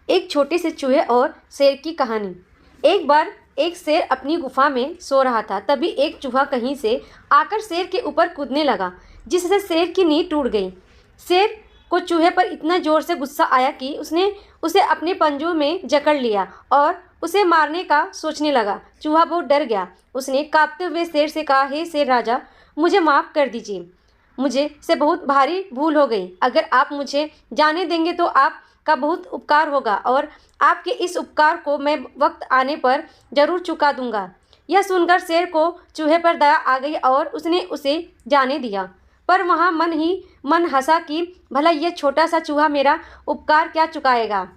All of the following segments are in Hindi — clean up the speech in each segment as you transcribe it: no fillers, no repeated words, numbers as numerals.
एक छोटे से चूहे और शेर की कहानी। एक बार एक शेर अपनी गुफा में सो रहा था। तभी एक चूहा कहीं से आकर शेर के ऊपर कूदने लगा, जिससे शेर की नींद टूट गई। शेर को चूहे पर इतना जोर से गुस्सा आया कि उसने उसे अपने पंजों में जकड़ लिया और उसे मारने का सोचने लगा। चूहा बहुत डर गया। उसने कांपते हुए शेर से कहा, हे शेर राजा, मुझे माफ़ कर दीजिए। मुझे से बहुत भारी भूल हो गई। अगर आप मुझे जाने देंगे तो आपका बहुत उपकार होगा और आपके इस उपकार को मैं वक्त आने पर ज़रूर चुका दूंगा। यह सुनकर शेर को चूहे पर दया आ गई और उसने उसे जाने दिया। पर वहाँ मन ही मन हंसा कि भला यह छोटा सा चूहा मेरा उपकार क्या चुकाएगा।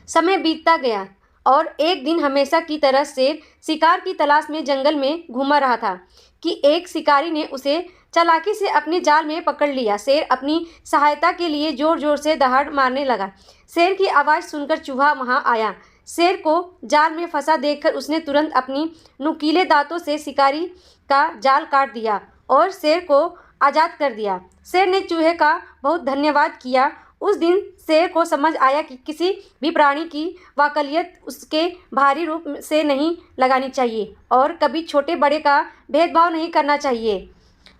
समय बीतता गया और एक दिन हमेशा की तरह शेर शिकार की तलाश में जंगल में घूम रहा था कि एक शिकारी ने उसे चालाकी से अपने जाल में पकड़ लिया। शेर अपनी सहायता के लिए जोर जोर से दहाड़ मारने लगा। शेर की आवाज़ सुनकर चूहा वहां आया। शेर को जाल में फंसा देखकर उसने तुरंत अपनी नुकीले दांतों से शिकारी का जाल काट दिया और शेर को आज़ाद कर दिया। शेर ने चूहे का बहुत धन्यवाद किया। उस दिन शेर को समझ आया कि किसी भी प्राणी की वाकलियत उसके भारी रूप से नहीं लगानी चाहिए और कभी छोटे बड़े का भेदभाव नहीं करना चाहिए।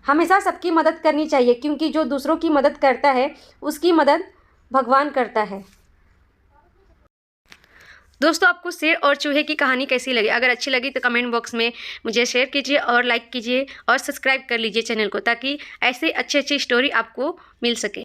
हमेशा सबकी मदद करनी चाहिए, क्योंकि जो दूसरों की मदद करता है उसकी मदद भगवान करता है। दोस्तों, आपको शेर और चूहे की कहानी कैसी लगी? अगर अच्छी लगी तो कमेंट बॉक्स में मुझे शेयर कीजिए और लाइक कीजिए और सब्सक्राइब कर लीजिए चैनल को, ताकि ऐसे अच्छी स्टोरी आपको मिल सके।